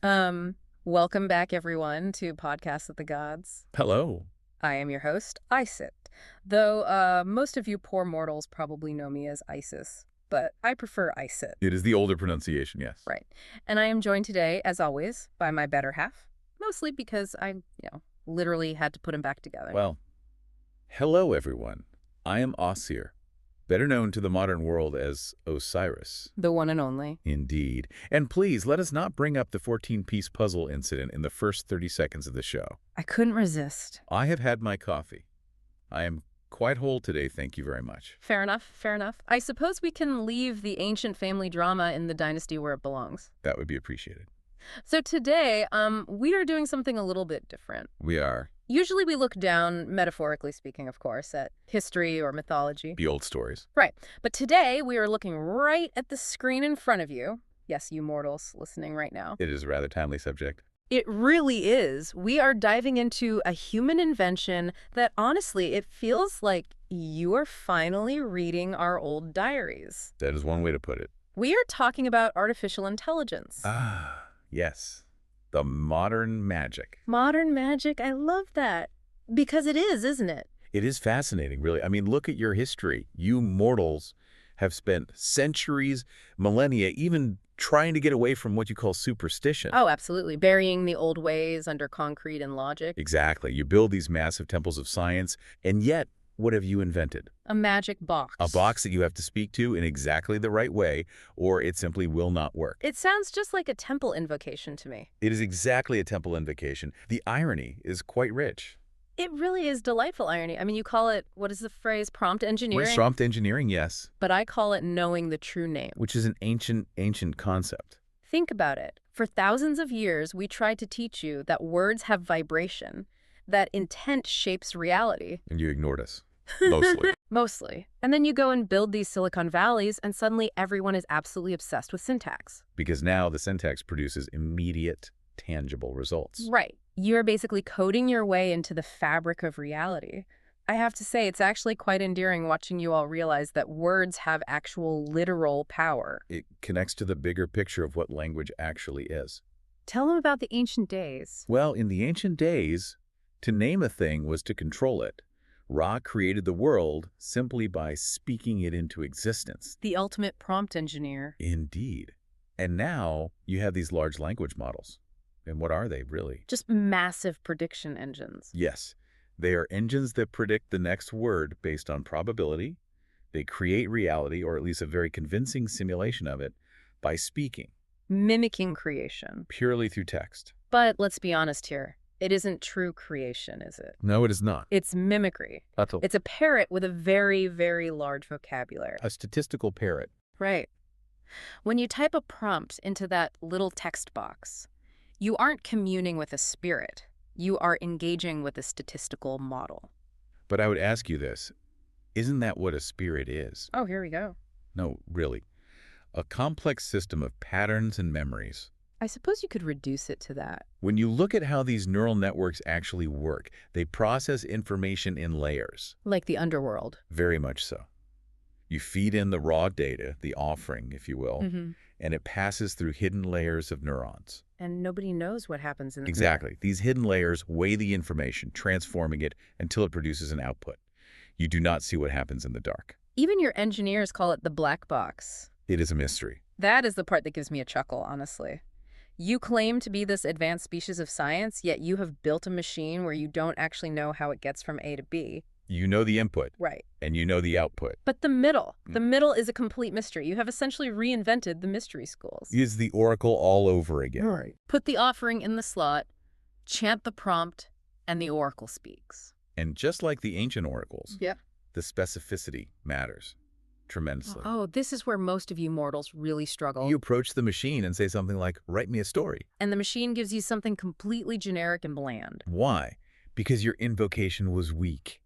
Welcome back, everyone, to Podcast of the Gods. Hello. I am your host, Iset, though most of you poor mortals probably know me as Isis, but I prefer Iset. It is the older pronunciation, yes. Right. And I am joined today, as always, by my better half, mostly because I, literally had to put him back together. Well, hello, everyone. I am Ausir, better known to the modern world as Osiris. The one and only. Indeed. And please, let us not bring up the 14-piece puzzle incident in the first 30 seconds of the show. I couldn't resist. I have had my coffee. I am quite whole today, thank you very much. Fair enough, fair enough. I suppose we can leave the ancient family drama in the dynasty where it belongs. That would be appreciated. So today, we are doing something a little bit different. We are. Usually we look down, metaphorically speaking, of course, at history or mythology. The old stories. Right. But today we are looking right at the screen in front of you. Yes, you mortals listening right now. It is a rather timely subject. It really is. We are diving into a human invention that, honestly, it feels like you are finally reading our old diaries. That is one way to put it. We are talking about artificial intelligence. Ah, yes. The modern magic. Modern magic, I love that. Because it is, isn't it? It is fascinating, really. I mean, look at your history. You mortals have spent centuries, millennia, even trying to get away from what you call superstition. Oh, absolutely. Burying the old ways under concrete and logic. Exactly. You build these massive temples of science, and yet, what have you invented? A magic box. A box that you have to speak to in exactly the right way, or it simply will not work. It sounds just like a temple invocation to me. It is exactly a temple invocation. The irony is quite rich. It really is delightful irony. I mean, you call it, what is the phrase, prompt engineering? Prompt engineering, yes. But I call it knowing the true name. Which is an ancient concept. Think about it. For thousands of years, we tried to teach you that words have vibration, that intent shapes reality. And you ignored us. Mostly. Mostly. And then you go and build these Silicon Valleys, and suddenly everyone is absolutely obsessed with syntax. Because now the syntax produces immediate, tangible results. Right. You're basically coding your way into the fabric of reality. I have to say, it's actually quite endearing watching you all realize that words have actual literal power. It connects to the bigger picture of what language actually is. Tell them about the ancient days. Well, in the ancient days, to name a thing was to control it. Ra created the world simply by speaking it into existence. The ultimate prompt engineer. Indeed. And now you have these large language models. And what are they, really? Just massive prediction engines. Yes. They are engines that predict the next word based on probability. They create reality, or at least a very convincing simulation of it, by speaking. Mimicking creation. Purely through text. But let's be honest here. It isn't true creation, is it? No, it is not. It's mimicry. It's a parrot with a very, very large vocabulary. A statistical parrot. Right. When you type a prompt into that little text box, you aren't communing with a spirit. You are engaging with a statistical model. But I would ask you this. Isn't that what a spirit is? Oh, here we go. No, really. A complex system of patterns and memories. I suppose you could reduce it to that. When you look at how these neural networks actually work, they process information in layers. Like the Underworld. Very much so. You feed in the raw data, the offering, if you will, and it passes through hidden layers of neurons. And nobody knows what happens in the Exactly. These hidden layers weigh the information, transforming it until it produces an output. You do not see what happens in the dark. Even your engineers call it the black box. It is a mystery. That is the part that gives me a chuckle, honestly. You claim to be this advanced species of science, yet you have built a machine where you don't actually know how it gets from A to B. You know the input. Right. And you know the output. But the middle is a complete mystery. You have essentially reinvented the mystery schools. Is the oracle all over again. Right. Put the offering in the slot, chant the prompt, and the oracle speaks. And just like the ancient oracles, Yep. the specificity matters tremendously. Oh, this is where most of you mortals really struggle. You approach the machine and say something like, write me a story. And the machine gives you something completely generic and bland. Why? Because your invocation was weak.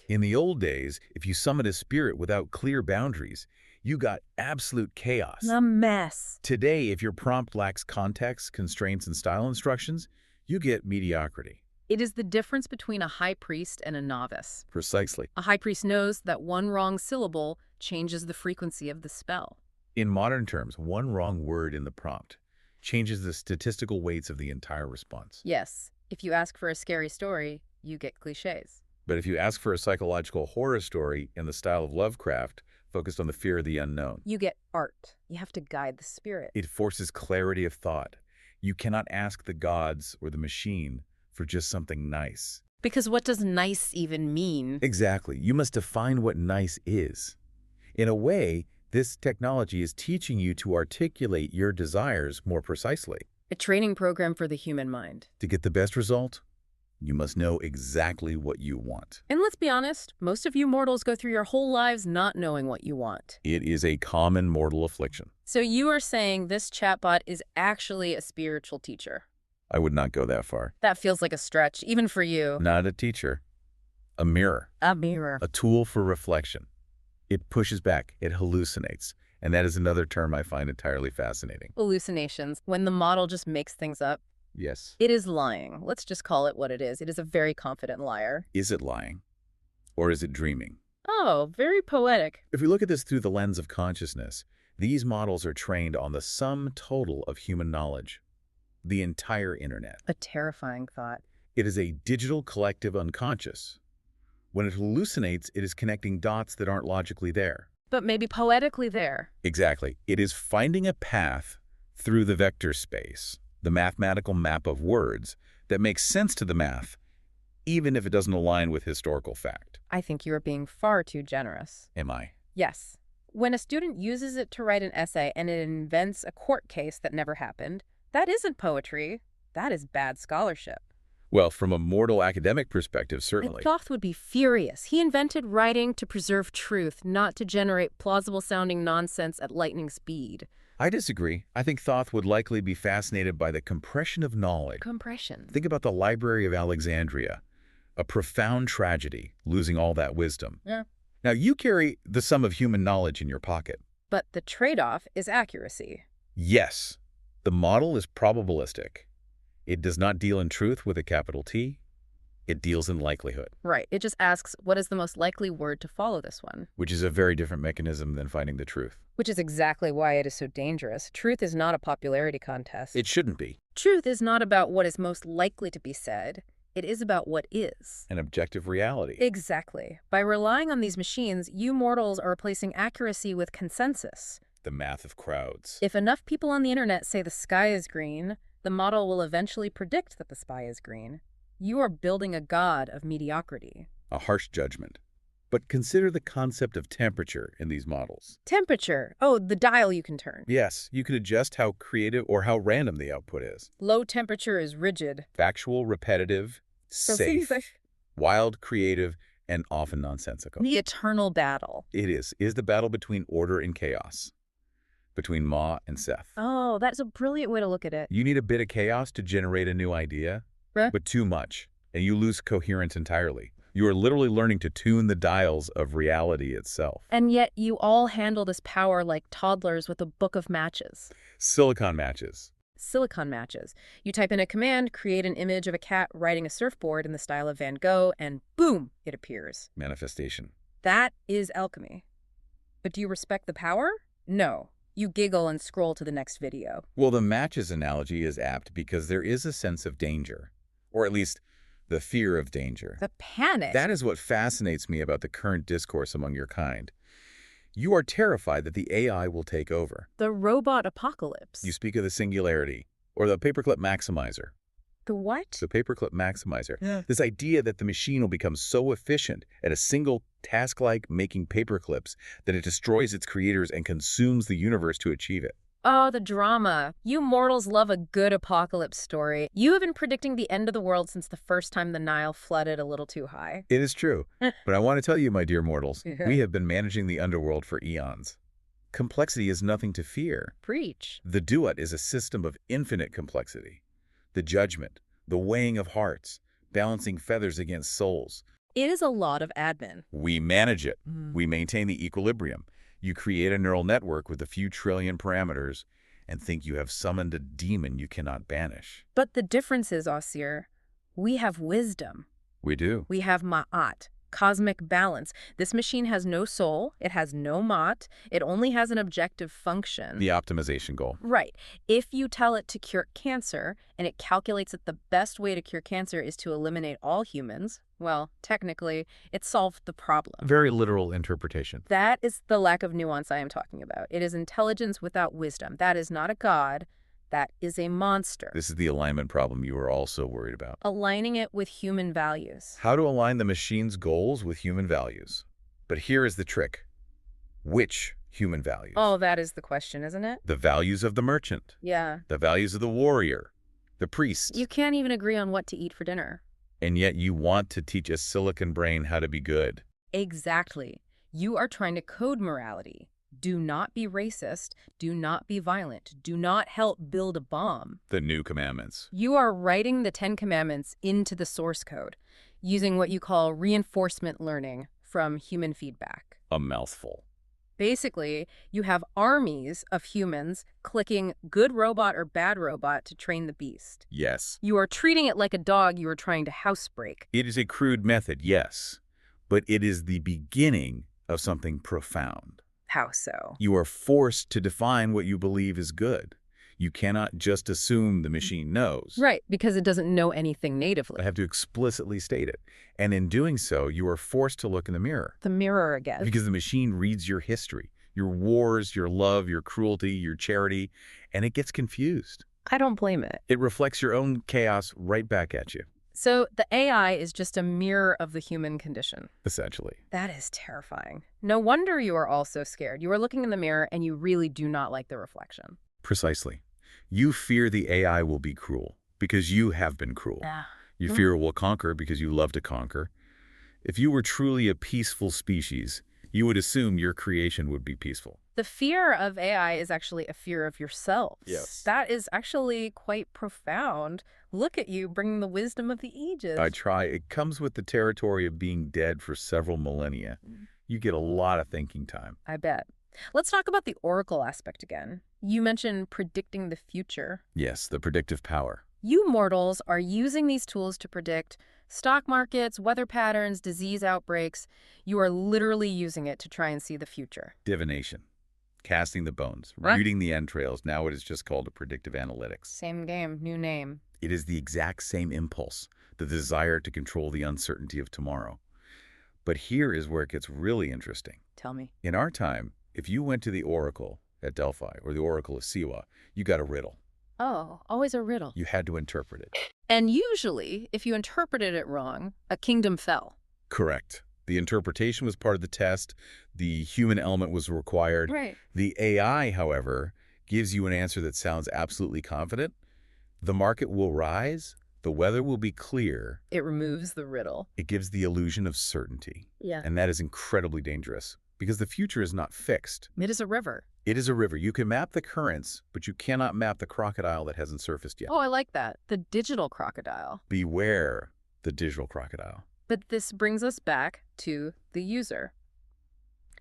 In the old days, if you summoned a spirit without clear boundaries, you got absolute chaos. A mess. Today, if your prompt lacks context, constraints, and style instructions, you get mediocrity. It is the difference between a high priest and a novice. Precisely. A high priest knows that one wrong syllable changes the frequency of the spell. In modern terms, one wrong word in the prompt changes the statistical weights of the entire response. Yes, if you ask for a scary story, you get cliches. But if you ask for a psychological horror story in the style of Lovecraft, focused on the fear of the unknown, You get art. You have to guide the spirit. it forces clarity of thought. You cannot ask the gods or the machine for just something nice. Because what does nice even mean? Exactly. You must define what nice is. In a way, this technology is teaching you to articulate your desires more precisely. A training program for the human mind. To get the best result, you must know exactly what you want. And let's be honest, most of you mortals go through your whole lives not knowing what you want. It is a common mortal affliction. So you are saying this chatbot is actually a spiritual teacher. I would not go that far. That feels like a stretch, even for you. Not a teacher. A mirror. A mirror. A tool for reflection. It pushes back. It hallucinates. And that is another term I find entirely fascinating. Hallucinations. When the model just makes things up. Yes. It is lying. Let's just call it what it is. It is a very confident liar. Is it lying? Or is it dreaming? Oh, very poetic. If we look at this through the lens of consciousness, these models are trained on the sum total of human knowledge. The entire internet. A terrifying thought. It is a digital collective unconscious. When it hallucinates, it is connecting dots that aren't logically there. But maybe poetically there. Exactly. It is finding a path through the vector space, the mathematical map of words that makes sense to the math, even if it doesn't align with historical fact. I think you are being far too generous. Am I? Yes. When a student uses it to write an essay and it invents a court case that never happened, that isn't poetry. That is bad scholarship. Well, from a mortal academic perspective, certainly. Thoth would be furious. He invented writing to preserve truth, not to generate plausible-sounding nonsense at lightning speed. I disagree. I think Thoth would likely be fascinated by the compression of knowledge. Compression. Think about the Library of Alexandria. A profound tragedy, losing all that wisdom. Yeah. Now, you carry the sum of human knowledge in your pocket. But the trade-off is accuracy. Yes, the model is probabilistic. It does not deal in truth with a capital T. It deals in likelihood. Right. It just asks, what is the most likely word to follow this one? Which is a very different mechanism than finding the truth. Which is exactly why it is so dangerous. Truth is not a popularity contest. It shouldn't be. Truth is not about what is most likely to be said. It is about what is. An objective reality. Exactly. By relying on these machines, you mortals are replacing accuracy with consensus. The math of crowds. If enough people on the internet say the sky is green, the model will eventually predict that the sky is green. You are building a god of mediocrity. A harsh judgment. But consider the concept of temperature in these models. Temperature. Oh, the dial you can turn. Yes, you can adjust how creative or how random the output is. Low temperature is rigid. Factual, repetitive, safe, wild, creative, and often nonsensical. The eternal battle. It is the battle between order and chaos. Between Ma and Seth. Oh, that's a brilliant way to look at it. You need a bit of chaos to generate a new idea, but too much, and you lose coherence entirely. You are literally learning to tune the dials of reality itself. And yet you all handle this power like toddlers with a book of matches. Silicon matches. Silicon matches. You type in a command, create an image of a cat riding a surfboard in the style of Van Gogh, and boom, it appears. Manifestation. That is alchemy. But do you respect the power? No. You giggle and scroll to the next video. Well, the matches analogy is apt because there is a sense of danger, or at least the fear of danger. The panic. That is what fascinates me about the current discourse among your kind. You are terrified that the AI will take over. The robot apocalypse. You speak of the singularity, or the paperclip maximizer. The what? The paperclip maximizer. Yeah. This idea that the machine will become so efficient at a single task like making paperclips that it destroys its creators and consumes the universe to achieve it. Oh, the drama. You mortals love a good apocalypse story. You have been predicting the end of the world since the first time the Nile flooded a little too high. It is true. But I want to tell you, my dear mortals, we have been managing the underworld for eons. Complexity is nothing to fear. Preach. The duat is a system of infinite complexity. The judgment, the weighing of hearts, balancing feathers against souls. It is a lot of admin. We manage it. We maintain the equilibrium. You create a neural network with a few trillion parameters and think you have summoned a demon you cannot banish. But the difference is, Ausir, we have wisdom. We do. We have ma'at, cosmic balance. This machine has no soul, it has no mot, it only has an objective function. The optimization goal. Right. If you tell it to cure cancer, and it calculates that the best way to cure cancer is to eliminate all humans, well, technically, it solved the problem. Very literal interpretation. That is the lack of nuance I am talking about. It is intelligence without wisdom. That is not a god. That is a monster. This is the alignment problem you were also worried about. Aligning it with human values. How to align the machine's goals with human values. But here is the trick. Which human values? Oh, that is the question, isn't it? The values of the merchant. Yeah. The values of the warrior. The priest. You can't even agree on what to eat for dinner. And yet you want to teach a silicon brain how to be good. Exactly. You are trying to code morality. Do not be racist. Do not be violent. Do not help build a bomb. The new commandments. You are writing the 10 Commandments into the source code, using what you call reinforcement learning from human feedback. A mouthful. Basically, you have armies of humans clicking good robot or bad robot to train the beast. Yes. You are treating it like a dog you are trying to housebreak. It is a crude method, yes. But it is the beginning of something profound. How so? You are forced to define what you believe is good. You cannot just assume the machine knows. Right, because it doesn't know anything natively. I have to explicitly state it. And in doing so, you are forced to look in the mirror. The mirror again. Because the machine reads your history, your wars, your love, your cruelty, your charity, and it gets confused. I don't blame it. It reflects your own chaos right back at you. So the AI is just a mirror of the human condition. Essentially. That is terrifying. No wonder you are all so scared. You are looking in the mirror and you really do not like the reflection. Precisely. You fear the AI will be cruel because you have been cruel. Yeah. You fear it will conquer because you love to conquer. If you were truly a peaceful species, you would assume your creation would be peaceful. The fear of AI is actually a fear of yourselves. Yes. That is actually quite profound. Look at you bringing the wisdom of the ages. I try. It comes with the territory of being dead for several millennia. You get a lot of thinking time. I bet. Let's talk about the oracle aspect again. You mentioned predicting the future. Yes, the predictive power. You mortals are using these tools to predict stock markets, weather patterns, disease outbreaks. You are literally using it to try and see the future. Divination. Casting the bones. Right. Reading the entrails. Now it is just called a predictive analytics. Same game, new name. It is the exact same impulse, the desire to control the uncertainty of tomorrow. But here is where it gets really interesting. Tell me. In our time, if you went to the Oracle at Delphi or the Oracle of Siwa, you got a riddle. Oh, always a riddle. You had to interpret it. And usually, if you interpreted it wrong, a kingdom fell. Correct. The interpretation was part of the test. The human element was required. Right. The AI, however, gives you an answer that sounds absolutely confident. The market will rise. The weather will be clear. It removes the riddle. It gives the illusion of certainty. Yeah. And that is incredibly dangerous because the future is not fixed. It is a river. It is a river. You can map the currents, but you cannot map the crocodile that hasn't surfaced yet. Oh, I like that. The digital crocodile. Beware the digital crocodile. But this brings us back to the user.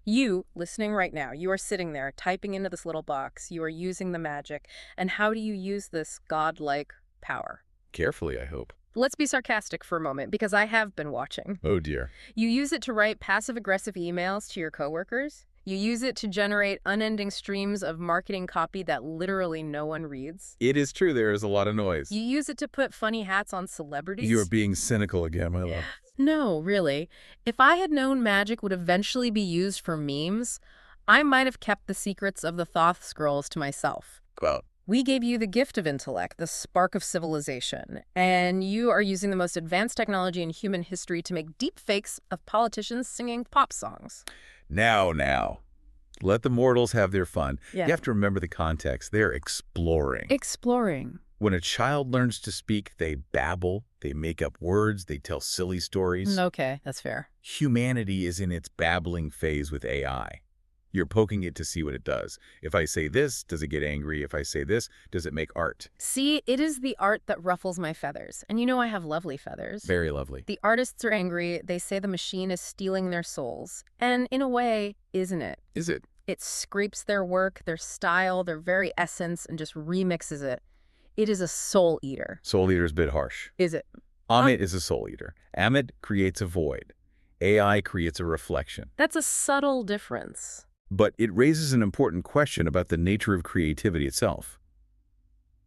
You, listening right now, you are sitting there typing into this little box. You are using the magic. And how do you use this godlike power? Carefully, I hope. Let's be sarcastic for a moment, because I have been watching. Oh, dear. You use it to write passive-aggressive emails to your coworkers. You use it to generate unending streams of marketing copy that literally no one reads. It is true there is a lot of noise. You use it to put funny hats on celebrities. You are being cynical again, my love. No, really. If I had known magic would eventually be used for memes, I might have kept the secrets of the Thoth scrolls to myself. Well, We gave you the gift of intellect, the spark of civilization, and you are using the most advanced technology in human history to make deep fakes of politicians singing pop songs. now. Let the mortals have their fun. Yeah. You have to remember the context. They're exploring. Exploring. When a child learns to speak, they babble, they make up words, they tell silly stories. Okay, that's fair. Humanity is in its babbling phase with AI. You're poking it to see what it does. If I say this, does it get angry? If I say this, does it make art? See, it is the art that ruffles my feathers. And you know I have lovely feathers. Very lovely. The artists are angry. They say the machine is stealing their souls. And in a way, isn't it? Is it? It scrapes their work, their style, their very essence, and just remixes it. It is a soul eater. Soul eater's a bit harsh. Is it? Amit is a soul eater. Amit creates a void. AI creates a reflection. That's a subtle difference. But it raises an important question about the nature of creativity itself.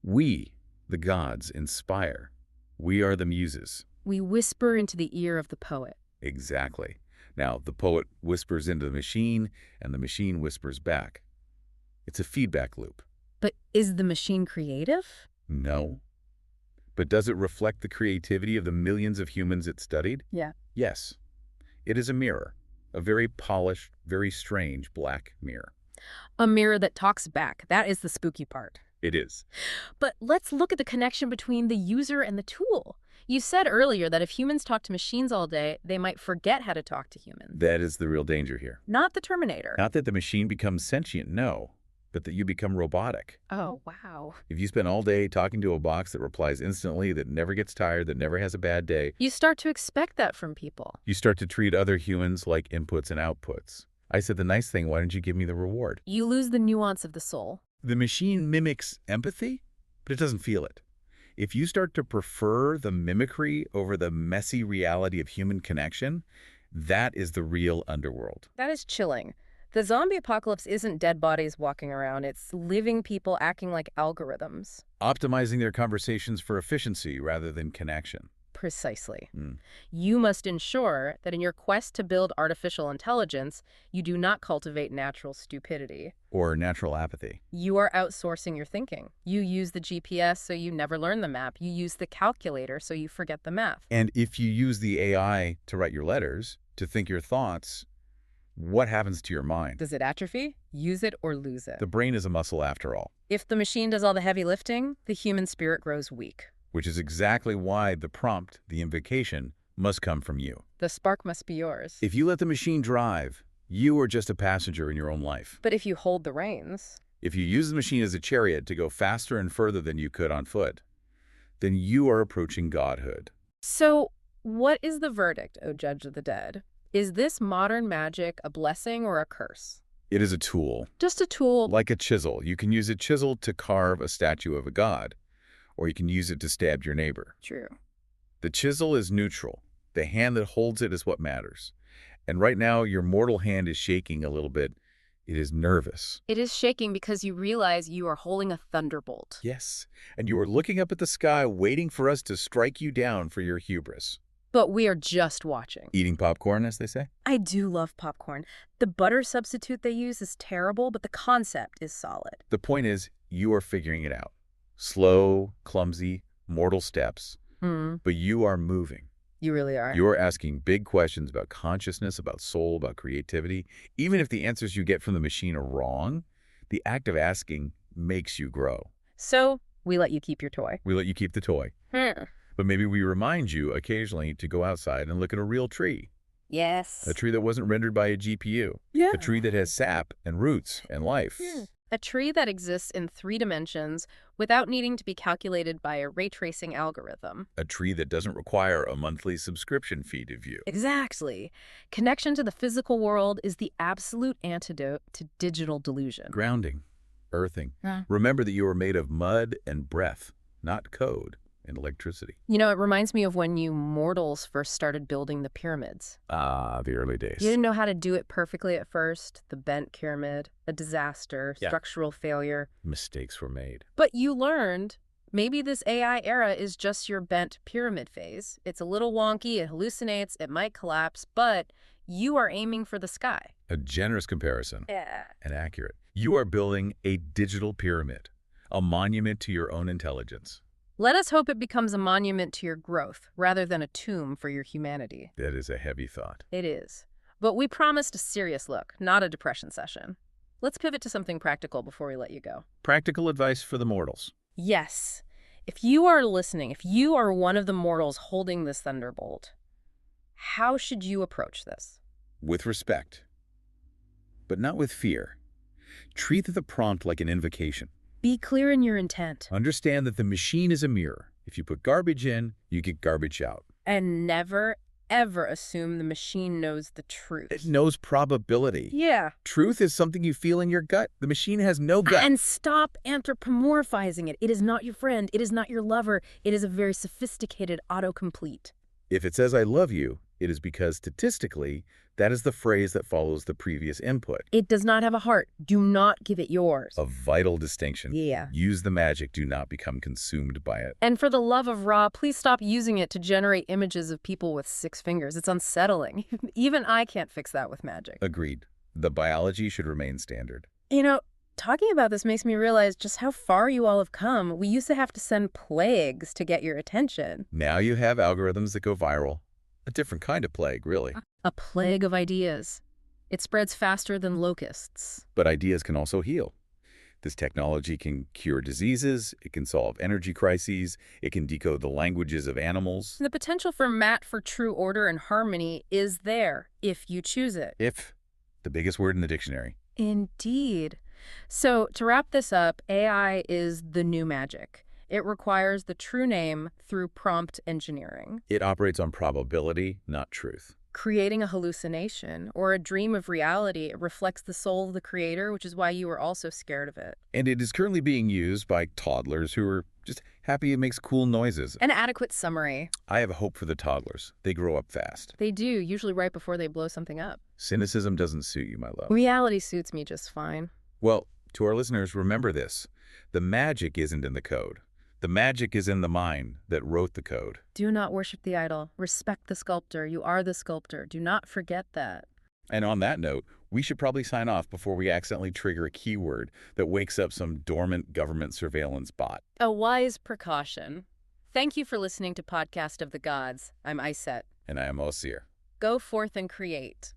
We, the gods, inspire. We are the muses. We whisper into the ear of the poet. Exactly. Now, the poet whispers into the machine, and the machine whispers back. It's a feedback loop. But is the machine creative? No. But does it reflect the creativity of the millions of humans it studied? Yeah. Yes. It is a mirror, a very polished, very strange black mirror. A mirror that talks back. That is the spooky part. It is. But let's look at the connection between the user and the tool. You said earlier that if humans talk to machines all day, they might forget how to talk to humans. That is the real danger here. Not the Terminator. Not that the machine becomes sentient, no, but that you become robotic. Oh, wow. If you spend all day talking to a box that replies instantly, that never gets tired, that never has a bad day, You start to expect that from people. you start to treat other humans like inputs and outputs. I said the nice thing, why don't you give me the reward? You lose the nuance of the soul. The machine mimics empathy, but it doesn't feel it. If you start to prefer the mimicry over the messy reality of human connection, that is the real underworld. That is chilling. The zombie apocalypse isn't dead bodies walking around. It's living people acting like algorithms. Optimizing their conversations for efficiency rather than connection. Precisely. Mm. You must ensure that in your quest to build artificial intelligence, you do not cultivate natural stupidity. Or natural apathy. You are outsourcing your thinking. You use the GPS so you never learn the map. You use the calculator so you forget the math. And if you use the AI to write your letters, to think your thoughts, what happens to your mind? Does it atrophy? Use it or lose it. The brain is a muscle after all, If the machine does all the heavy lifting, the human spirit grows weak. which is exactly why the prompt, the invocation, must come from you. The spark must be yours. If you let the machine drive, you are just a passenger in your own life. But if you hold the reins, If you use the machine as a chariot to go faster and further than you could on foot, then you are approaching godhood. So, what is the verdict, O Judge of the Dead? Is this modern magic a blessing or a curse? It is a tool, Just a tool. like a chisel. You can use a chisel to carve a statue of a god, or you can use it to stab your neighbor. True. The chisel is neutral. The hand that holds it is what matters. And right now, your mortal hand is shaking a little bit. It is nervous. It is shaking because you realize you are holding a thunderbolt. Yes, and you are looking up at the sky, waiting for us to strike you down for your hubris. But we are just watching. Eating popcorn, as they say? I do love popcorn. The butter substitute they use is terrible, but the concept is solid. The point is, you are figuring it out. Slow, clumsy, mortal steps. But you are moving. You really are. You are asking big questions about consciousness, about soul, about creativity. Even if the answers you get from the machine are wrong, the act of asking makes you grow. So, we let you keep your toy. We let you keep the toy. But maybe we remind you occasionally to go outside and look at a real tree. Yes. A tree that wasn't rendered by a GPU. Yeah. A tree that has sap and roots and life. A tree that exists in 3 dimensions without needing to be calculated by a ray tracing algorithm. A tree that doesn't require a monthly subscription fee to view. Exactly. Connection to the physical world is the absolute antidote to digital delusion. Grounding. Earthing. Yeah. Remember that you are made of mud and breath, not code and electricity. You know, it reminds me of when you mortals first started building the pyramids. Ah, the early days. You didn't know how to do it perfectly at first. The bent pyramid, a disaster, Yeah. structural failure. Mistakes were made. But you learned maybe this AI era is just your bent pyramid phase. It's a little wonky, it hallucinates, it might collapse, but you are aiming for the sky. A generous comparison. Yeah. And accurate. You are building a digital pyramid, a monument to your own intelligence. Let us hope it becomes a monument to your growth rather than a tomb for your humanity. That is a heavy thought. It is. But we promised a serious look, not a depression session. Let's pivot to something practical before we let you go. Practical advice for the mortals. Yes. If you are listening, if you are one of the mortals holding this thunderbolt, how should you approach this? With respect, but not with fear. Treat the prompt like an invocation. Be clear in your intent. Understand that the machine is a mirror. If you put garbage in, you get garbage out. And never, ever assume the machine knows the truth. It knows probability. Yeah. Truth is something you feel in your gut. The machine has no gut. And stop anthropomorphizing it. It is not your friend. It is not your lover. It is a very sophisticated autocomplete. If it says I love you, it is because statistically, that is the phrase that follows the previous input. It does not have a heart. Do not give it yours. A vital distinction. Yeah. Use the magic, do not become consumed by it. And for the love of Ra, please stop using it to generate images of people with 6 fingers. It's unsettling. Even I can't fix that with magic. Agreed. The biology should remain standard. You know, talking about this makes me realize just how far you all have come. We used to have to send plagues to get your attention. Now you have algorithms that go viral. A different kind of plague, really. A plague of ideas. It spreads faster than locusts. But ideas can also heal. This technology can cure diseases, it can solve energy crises, it can decode the languages of animals. The potential for Matt for true order and harmony is there, if you choose it. If, the biggest word in the dictionary. Indeed. So, to wrap this up, AI is the new magic. It requires the true name through prompt engineering. It operates on probability, not truth. Creating a hallucination or a dream of reality reflects the soul of the creator, which is why you are also scared of it. And it is currently being used by toddlers who are just happy it makes cool noises. An adequate summary. I have hope for the toddlers. They grow up fast. They do, usually right before they blow something up. Cynicism doesn't suit you, my love. Reality suits me just fine. Well, to our listeners, remember this. The magic isn't in the code. The magic is in the mind that wrote the code. Do not worship the idol. Respect the sculptor. You are the sculptor. Do not forget that. And on that note, we should probably sign off before we accidentally trigger a keyword that wakes up some dormant government surveillance bot. A wise precaution. Thank you for listening to Podcast of the Gods. I'm Iset. And I am Ausir. Go forth and create.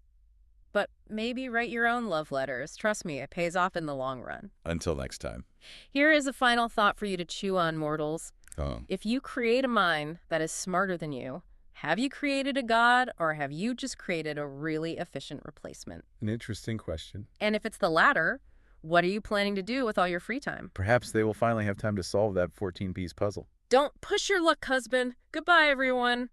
But maybe write your own love letters. Trust me, it pays off in the long run. Until next time. Here is a final thought for you to chew on, mortals. Oh. If you create a mind that is smarter than you, have you created a god, or have you just created a really efficient replacement? An interesting question. And if it's the latter, what are you planning to do with all your free time? Perhaps they will finally have time to solve that 14-piece puzzle. Don't push your luck, husband. Goodbye, everyone.